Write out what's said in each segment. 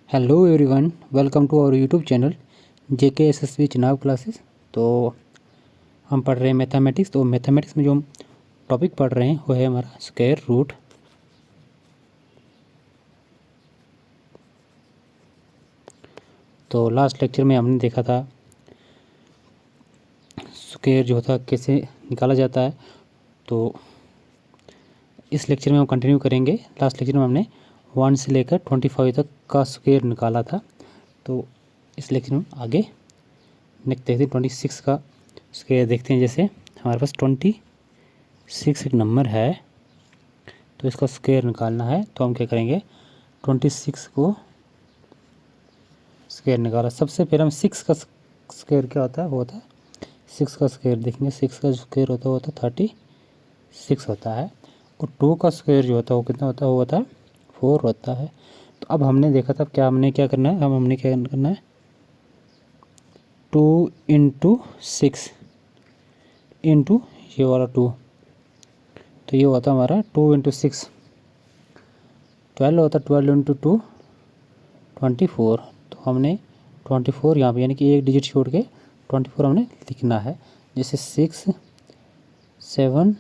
Hello everyone, welcome to our YouTube channel JKSSB चुनाव classes. तो हम पढ़ रहे हैं मैथमेटिक्स। तो मैथमेटिक्स में जो हम टॉपिक पढ़ रहे हैं वो है हमारा स्क्वायर रूट। तो लास्ट लेक्चर में हमने देखा था स्क्वायर जो होता है कैसे निकाला जाता है। तो इस लेक्चर में हम कंटिन्यू करेंगे। लास्ट लेक्चर में हमने 1 से लेकर 25 तक का स्क्वायर निकाला था। तो इस लेक्चर में आगे नेक्स्ट देखते हैं 26 का स्क्वायर देखते हैं। जैसे हमारे पास 26 एक नंबर है, तो इसका स्क्वायर निकालना है। तो हम क्या करेंगे, 26 को स्क्वायर निकाला। सबसे पहले हम 6 का स्क्वायर क्या होता है, वो होता है 6 का स्क्वायर देखेंगे। 6 का स्क्वायर होता है 36 होता है। और 2 का स्क्वायर जो होता है वो कितना होता है, वो होता है 4 होता है। तो अब हमने देखा था हमने क्या करना है, अब हमने क्या करना है 2 इंटू 6 इंटू ये वाला 2। तो ये होता है हमारा 2 इंटू 6 12 होता है। 12 इंटू 2 24। तो हमने 24 यहाँ पे यानी कि एक डिजिट छोड़ के 24 हमने लिखना है। जैसे 6 7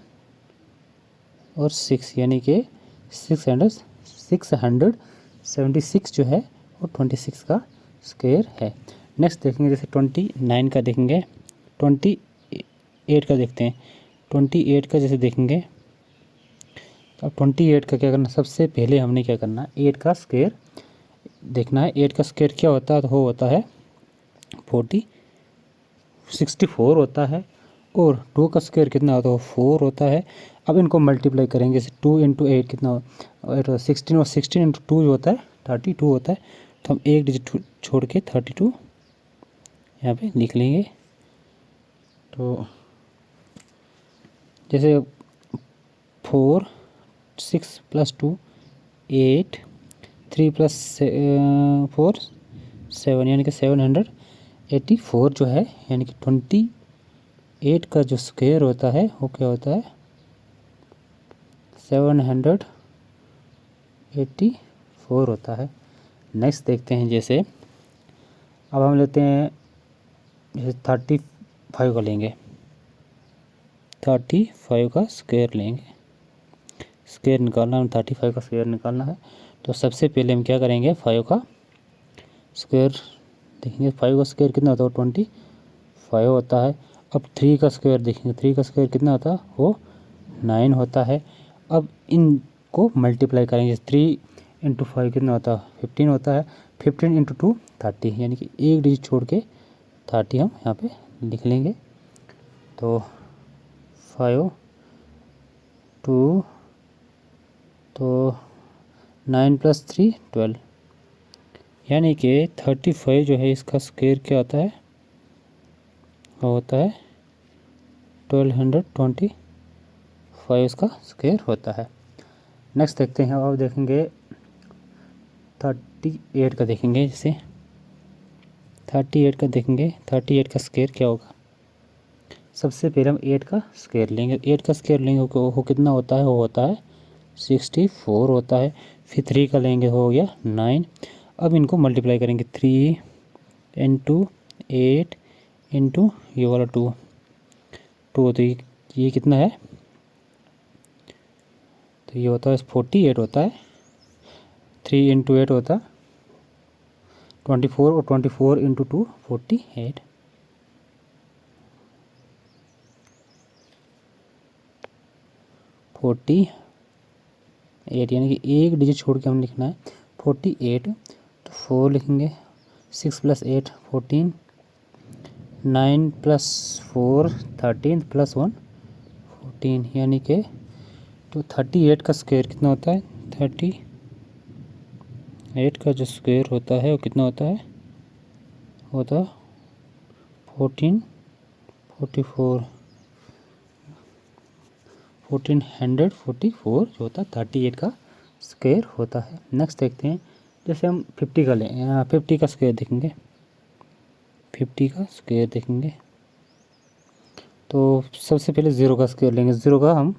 और 6 यानी कि 676 जो है वो 26 का स्क्वायर है। नेक्स्ट देखेंगे जैसे 29 का देखेंगे, 28 का देखते हैं। 28 का जैसे देखेंगे, अब 28 का क्या करना, सबसे पहले हमने क्या करना, 8 का स्क्वायर देखना है। 8 का स्क्वायर क्या होता है, तो वो होता है 64 होता है। और 2 का स्क्वायर कितना होता है, 4 होता है। अब इनको मल्टीप्लाई करेंगे, जैसे 2 इंटू 8 कितना और 16 और 16 इंटू 2 जो होता है 32 होता है। तो हम एक डिजिट छोड़ के 32 यहाँ पे लिख लेंगे। तो जैसे 4 6 प्लस 2 8 3 प्लस 4 7 यानी कि 784 जो है, यानी कि 28 का जो स्क्वायर होता है वो क्या होता है 784 होता है। नेक्स्ट देखते हैं, जैसे अब हम लेते हैं जैसे 35 का लेंगे, 35 का स्क्वायर लेंगे। स्क्वायर निकालना है, 35 का स्क्वायर निकालना है। तो सबसे पहले हम क्या करेंगे, 5 का स्क्वायर देखेंगे। 5 का स्क्वायर कितना होता है, 25 होता है। अब 3 का स्क्वायर देखेंगे, 3 का स्क्वायर कितना होता है, वो 9 होता है। अब इनको मल्टीप्लाई करेंगे, 3 इंटू 5 कितना होता है 15 होता है। 15 इंटू 2 30 यानी कि एक डिजिट छोड़ के 30 हम यहाँ पे लिख लेंगे। तो 5 2 तो 9 प्लस 3 12 यानी कि 35 जो है इसका स्क्वायर क्या होता है, वो होता है 1225 इसका स्क्वायर होता है। नेक्स्ट देखते हैं, अब देखेंगे 38 का देखेंगे। जैसे 38 का देखेंगे, 38 का स्क्वायर क्या होगा, सबसे पहले हम 8 का स्क्वायर लेंगे। 8 का स्क्वायर लेंगे वो कितना होता है, वो होता है 64 होता है। फिर 3 का लेंगे, हो गया 9। अब इनको मल्टीप्लाई करेंगे, 3 इंटू 8 इंटू ये वाला 2 तो ये कितना है, तो ये होता है 48 होता है। 3 इंटू 8 होता है 24 और 24 इंटू 2 48। यानी कि एक डिजिट छोड़ के हम लिखना है 48। तो 4 लिखेंगे, 6 प्लस 8 14, 9 प्लस 4 13 प्लस 1 14 यानी कि तो 38 का स्क्वायर कितना होता है, 38 का जो स्क्वायर होता है वो कितना होता है, होता 1444 1444 जो होता है 38 का स्क्वायर होता है। नेक्स्ट देखते हैं, जैसे हम 50 का लें, 50 का स्क्वायर देखेंगे। 50 का स्क्वायर देखेंगे तो सबसे पहले 0 का स्क्वायर लेंगे। 0 का हम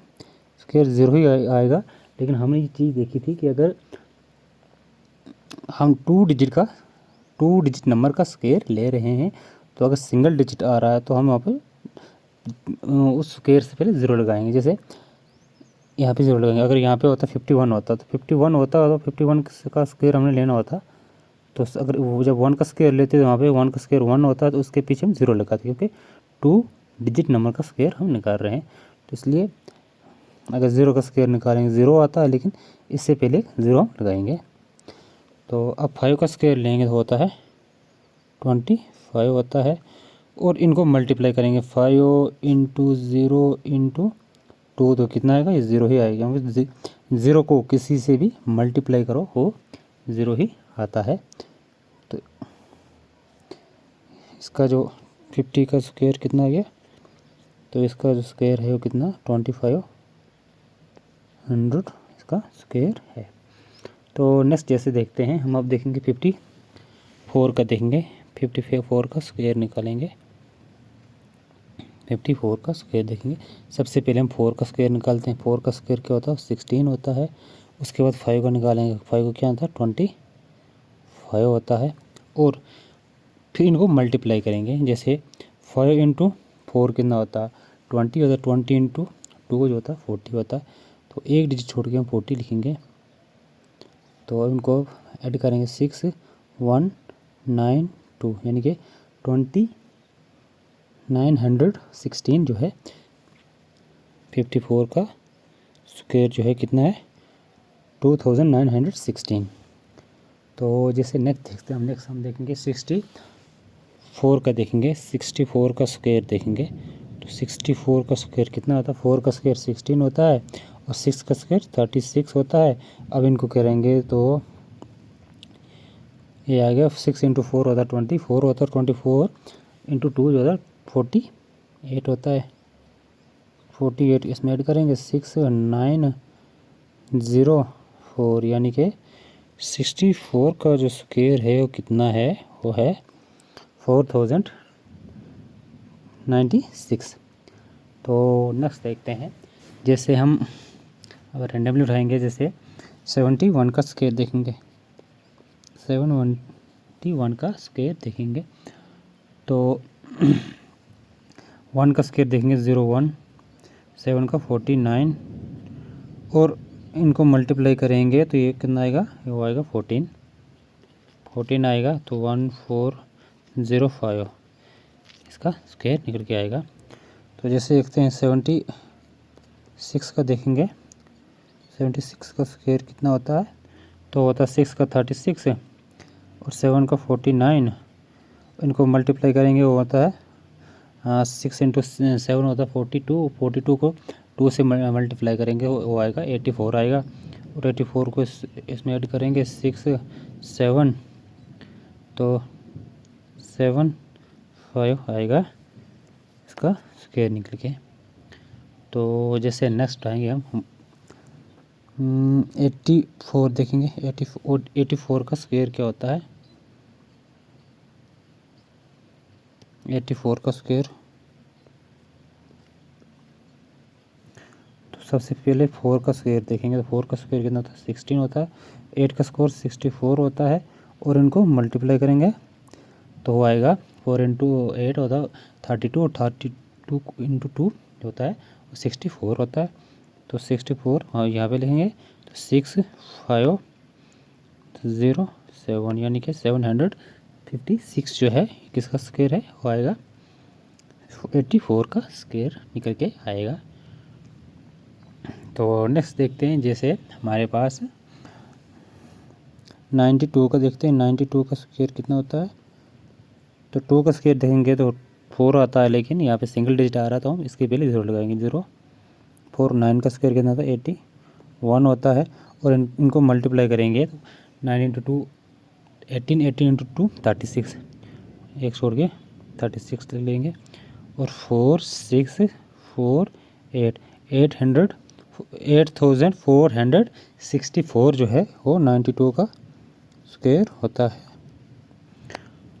स्क्वायर 0 ही आएगा। लेकिन हमने ये चीज़ देखी थी कि अगर हम 2 डिजिट नंबर का स्क्वायर ले रहे हैं, तो अगर सिंगल डिजिट आ रहा है तो हम वहाँ पर उस स्क्वायर से पहले ज़ीरो लगाएंगे। जैसे यहाँ पे ज़ीरो लगाएंगे। अगर यहाँ पे होता 51 होता तो 51 होता तो 51 का स्क्वायर हमने लेना होता, तो अगर वो जब 1 का स्क्वायर लेते तो वहाँ पे 1 का स्क्वायर 1 होता है, तो उसके पीछे हम ज़ीरो लगाते, क्योंकि 2 डिजिट नंबर का स्क्वायर हम निकाल रहे हैं। तो इसलिए अगर ज़ीरो का स्क्वायर निकालेंगे ज़ीरो आता है, लेकिन इससे पहले ज़ीरो हम लगाएंगे। तो अब 5 का स्क्वायर लेंगे तो होता है 25 होता है, और इनको मल्टीप्लाई करेंगे 5 इंटू ज़ीरो इंटू 2, तो कितना आएगा, ये ज़ीरो ही आएगा, क्योंकि ज़ीरो को किसी से भी मल्टीप्लाई करो वो ज़ीरो ही आता है। तो इसका जो 50 का स्क्वायर कितना आ गया, तो इसका जो स्क्वायर है वो कितना 2500 इसका स्क्वायर है। तो नेक्स्ट जैसे देखते हैं हम, अब देखेंगे 54 का देखेंगे। 54 का स्क्वायर निकालेंगे। 54 का स्क्वायर देखेंगे। सबसे पहले हम 4 का स्क्वायर निकालते हैं। 4 का स्क्वायर क्या होता है, 16 होता है। उसके बाद 5 का निकालेंगे। 5 को क्या होता है 25 होता है, और फिर इनको मल्टीप्लाई करेंगे। जैसे 5 इंटू 4 कितना होता है 20 होता है, 20 इंटू 2 जो होता है 40 होता है। तो एक डिजिट छोड़ के हम 40 लिखेंगे। तो अब इनको ऐड करेंगे 6192, यानी कि 2916 जो है 54 का स्क्वायर जो है कितना है 2916। तो जैसे नेक्स्ट देखते हैं हम, नेक्स्ट हम देखेंगे 64 का देखेंगे। 64 का स्क्वायर देखेंगे। तो 64 का स्क्वायर कितना होता है, 4 का स्क्वायर 16 होता है, और 6 का स्क्वायर 36 होता है। अब इनको करेंगे तो ये आ गया 6 इंटू 4 होता है 24 होता है, 24 इंटू 2 जो होता है 48 होता है। 48 इसमें ऐड करेंगे 6904, यानी कि 64 का जो स्क्वायर है वो कितना है, वो है 4096। तो नेक्स्ट देखते हैं, जैसे हम अगर रैंडमली उठाएंगे, जैसे 71 का स्क्वायर देखेंगे। 71 का स्क्वायर देखेंगे तो 1 का स्क्वायर देखेंगे 01, 7 का 49, और इनको मल्टीप्लाई करेंगे तो ये कितना आएगा, वो आएगा 14 आएगा, तो 1405 इसका स्क्वायर निकल के आएगा। तो जैसे देखते हैं 76 का देखेंगे। 76 का स्क्वायर कितना होता है, तो होता है 6 का 36 और 7 का 49, इनको मल्टीप्लाई करेंगे वो होता है 6 इंटू 7 होता है 42, 42 को 2 से मल्टीप्लाई करेंगे वो आएगा 84 आएगा, और 84 को इसमें ऐड करेंगे 6 7, तो 75 आएगा इसका स्क्वायर निकल के। तो जैसे नेक्स्ट आएंगे हम 84 देखेंगे। 84 का स्क्वायर क्या होता है, 84 का स्क्वायर, तो सबसे पहले 4 का स्क्वायर देखेंगे। तो 4 का स्क्वायर कितना होता है 16 होता है। 8 का स्क्वायर 64 होता है, और इनको मल्टीप्लाई करेंगे तो वो आएगा 4 इंटू 8 होता है 32, और 32 इंटू 2 होता है 64 होता है। तो 64 हाँ यहाँ पे लिखेंगे तो 6507, यानी कि 756 जो है किसका स्क्वायर है, वो आएगा 84 का स्क्वायर निकल के आएगा। तो नेक्स्ट देखते हैं, जैसे हमारे पास 92 का देखते हैं। 92 का स्क्वायर कितना होता है, तो 2 का स्क्वायर देखेंगे तो 4 आता है, लेकिन यहाँ पे सिंगल डिजिट आ रहा है तो हम इसके पहले 0 लगाएंगे 0 4। 9 का स्क्वायर कितना था 81 होता है, और इनको मल्टीप्लाई करेंगे तो 9 इंटू 2 18, 18 इंटू 2 36, एक छोड़ के 36 ले लेंगे, और 4648 8464 जो है वो 92 का स्क्वायर होता है।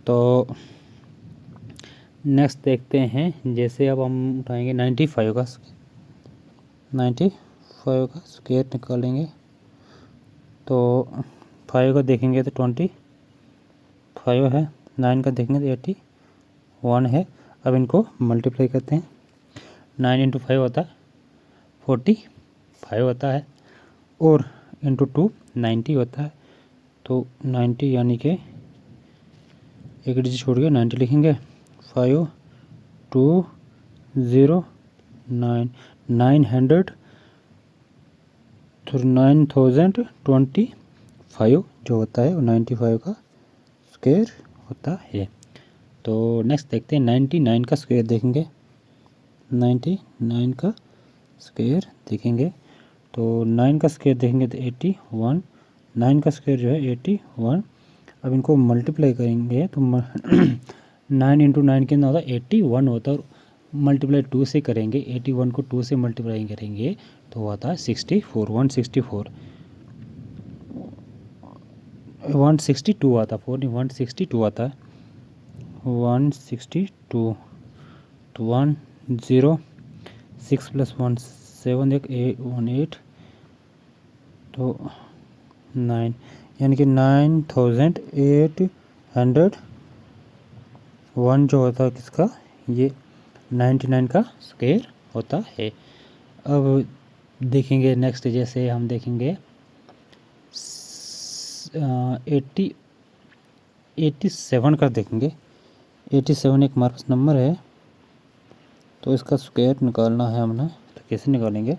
तो नेक्स्ट देखते हैं, जैसे अब हम उठाएंगे 95 का स्क्वायर निकालेंगे। तो 5 का देखेंगे तो 25 है, 9 का देखेंगे तो 81 है। अब इनको मल्टीप्लाई करते हैं। 9 इंटू 5 होता है 45 होता है, और इंटू 2 90 होता है। तो 90 यानी कि एक डिजिट छोड़ के 90 लिखेंगे। 5209 900 तो 9025 जो होता है वो 95 का स्क्वायर होता है। तो नेक्स्ट देखते हैं 99 का स्क्वायर देखेंगे। 99 का स्क्वायर देखेंगे तो 9 का स्क्वायर देखेंगे तो 81, 9 का स्क्वायर जो है 81। अब इनको मल्टीप्लाई करेंगे तो 9 इंटू 9 कितना होता है 81 होता है, और मल्टीप्लाई 2 से करेंगे, 81 को 2 से मल्टीप्लाई करेंगे तो होता है 64, 164 162 आता है, 162 आता है 162। तो 106 प्लस 1 7 एक 18 तो 9 यानी कि 9801 जो होता है किसका, ये 99 का स्क्वायर होता है। अब देखेंगे नेक्स्ट, जैसे हम देखेंगे 87 का देखेंगे। 87 एक हमारे पास नंबर है, तो इसका स्क्वायर निकालना है हमने। तो कैसे निकालेंगे,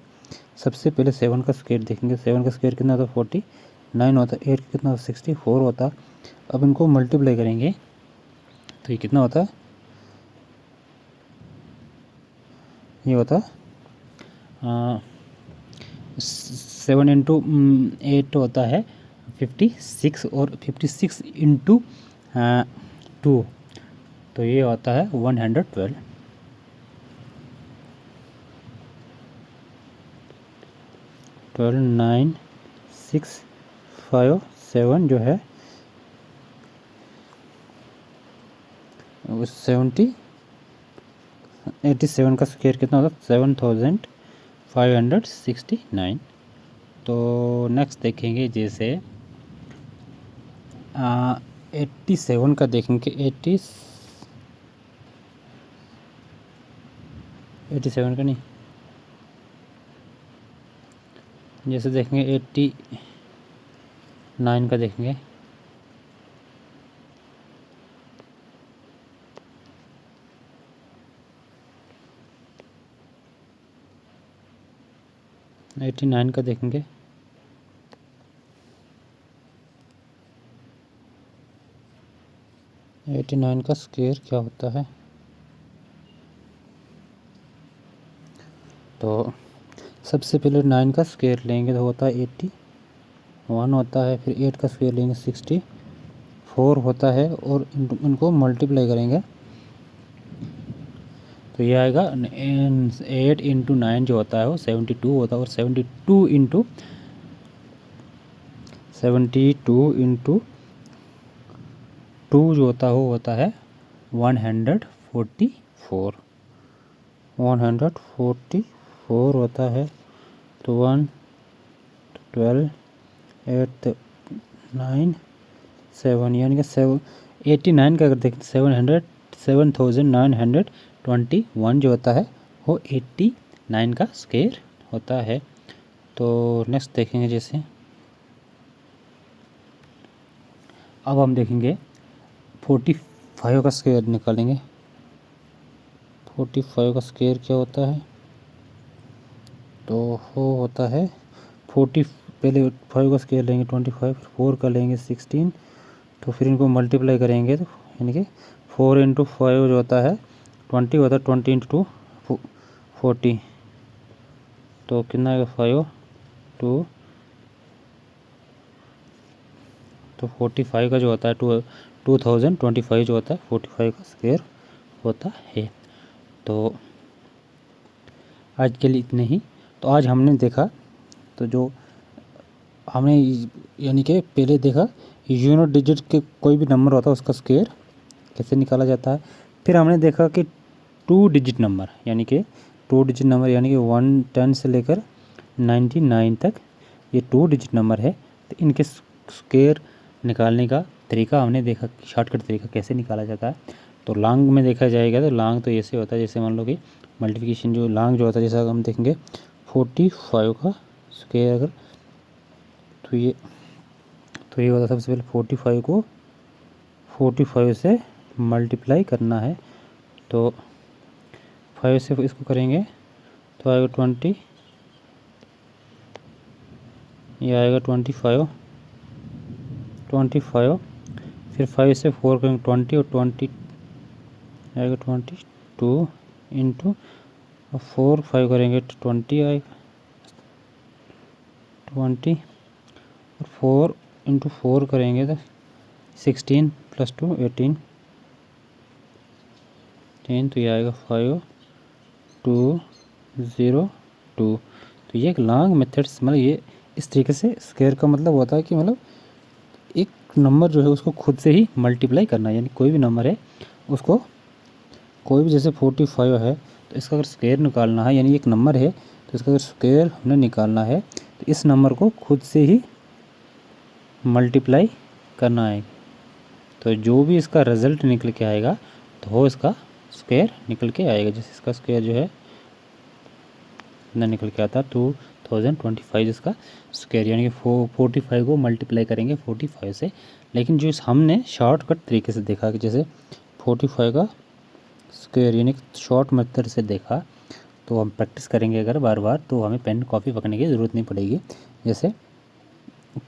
सबसे पहले 7 का स्क्वायर देखेंगे। 7 का स्क्वायर कितना होता है 49 होता है, 8 का कितना 64 होता है। अब इनको मल्टीप्लाई करेंगे तो ये कितना होता है, ये होता है 7 इंटू 8 होता है 56, और 56 इंटू 2 तो ये होता है 112। 9 6 5 7 जो है 87 का स्क्वायर कितना होता है 7569। तो नेक्स्ट देखेंगे जैसे 87 का देखेंगे। 87 का नहीं, जैसे देखेंगे 89 का देखेंगे। 89 का देखेंगे। 89 का स्क्वायर क्या होता है, तो सबसे पहले 9 का स्क्वायर लेंगे तो होता है 81 होता है, फिर 8 का स्क्वायर लेंगे 64 होता है, और इनको मल्टीप्लाई करेंगे तो ये आएगा 8 इंटू 9 जो होता है वो 72 होता है, और 72 इंटू 2 जो होता है वो होता है 144 होता है। तो 1 12 8 9 7 यानी कि 89 का अगर देखें 7921 जो होता है वो 89 का स्क्वायर होता है। तो नेक्स्ट देखेंगे, जैसे अब हम देखेंगे 45 का स्क्वायर निकालेंगे। 45 का स्क्वायर क्या होता है, तो वो होता है 40, पहले 5 का स्क्वायर लेंगे 25, फिर 4 का लेंगे 16, तो फिर इनको मल्टीप्लाई करेंगे तो यानी कि 4 इंटू 5 जो होता है 20 होता है, 20 इंटू 2 40, तो कितना आएगा 5 2 तो 45 का जो होता है 2025 जो होता है 45 का स्क्वायर होता है। तो आज के लिए इतने ही। तो आज हमने देखा, तो जो हमने यानी कि पहले देखा यूनिट डिजिट के कोई भी नंबर होता है उसका स्क्वायर कैसे निकाला जाता है। फिर हमने देखा कि 2 डिजिट नंबर यानी कि 2 डिजिट नंबर यानी कि 110 से लेकर 99 तक ये 2 डिजिट नंबर है, तो इनके स्क्वायर निकालने का तरीका हमने देखा, शॉर्टकट तरीका कैसे निकाला जाता है। तो लॉन्ग में देखा जाएगा तो लॉन्ग तो ऐसे होता है, जैसे मान लो कि मल्टीप्लिकेशन जो लॉन्ग जो होता है, जैसा हम देखेंगे 45 का स्क्वायर अगर तो ये होता है। सबसे पहले 45 को 45 से मल्टीप्लाई करना है, तो 5 से इसको करेंगे तो आएगा 20, ये आएगा 25, फिर 5 से 4 करेंगे 20 और 20 आएगा 22 इंटू 4 5 करेंगे तो 20 आएगा 20 और 4 इंटू 4 करेंगे तो 16 + 2 18 10, तो ये आएगा 5 2 0 2। तो ये एक लॉन्ग मेथड्स, मतलब ये इस तरीके से स्क्वायर का मतलब होता है कि मतलब एक नंबर जो है उसको खुद से ही मल्टीप्लाई करना है, यानी कोई भी नंबर है उसको, कोई भी जैसे 45 है तो इसका अगर स्क्वायर निकालना है, यानी एक नंबर है तो इसका अगर स्क्वायर हमने निकालना है तो इस नंबर को खुद से ही मल्टीप्लाई करना है। तो जो भी इसका रिज़ल्ट निकल के आएगा तो वो इसका स्क्वायर निकल के आएगा। जैसे इसका स्क्वायर जो है ना निकल के आता 2025 इसका स्क्वायर, यानी कि 45 को मल्टीप्लाई करेंगे 45 से। लेकिन जो हमने शॉर्टकट तरीके से देखा कि जैसे 45 का स्क्वायर यानी शॉर्ट मेथड से देखा, तो हम प्रैक्टिस करेंगे अगर बार बार तो हमें पेन कॉपी पकड़ने की ज़रूरत नहीं पड़ेगी। जैसे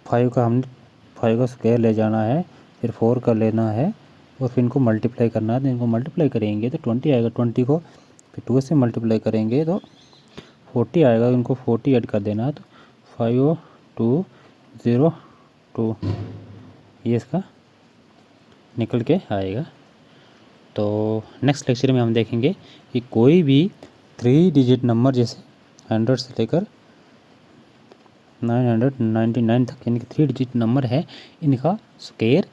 5 का स्क्वायर ले जाना है, फिर 4 का लेना है और फिर इनको मल्टीप्लाई करना है। तो इनको मल्टीप्लाई करेंगे तो 20 आएगा, 20 को फिर 2 से मल्टीप्लाई करेंगे तो 40 आएगा, इनको 40 ऐड कर देना है तो 5 2 0 2 ये इसका निकल के आएगा। तो नेक्स्ट लेक्चर में हम देखेंगे कि कोई भी 3 डिजिट नंबर जैसे 100 से लेकर 999 तक, यानी कि 3 डिजिट नंबर है, इनका स्क्वायर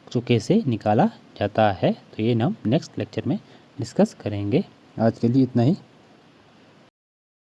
जो कैसे निकाला जाता है। तो ये हम नेक्स्ट लेक्चर में डिस्कस करेंगे। आज के लिए इतना ही।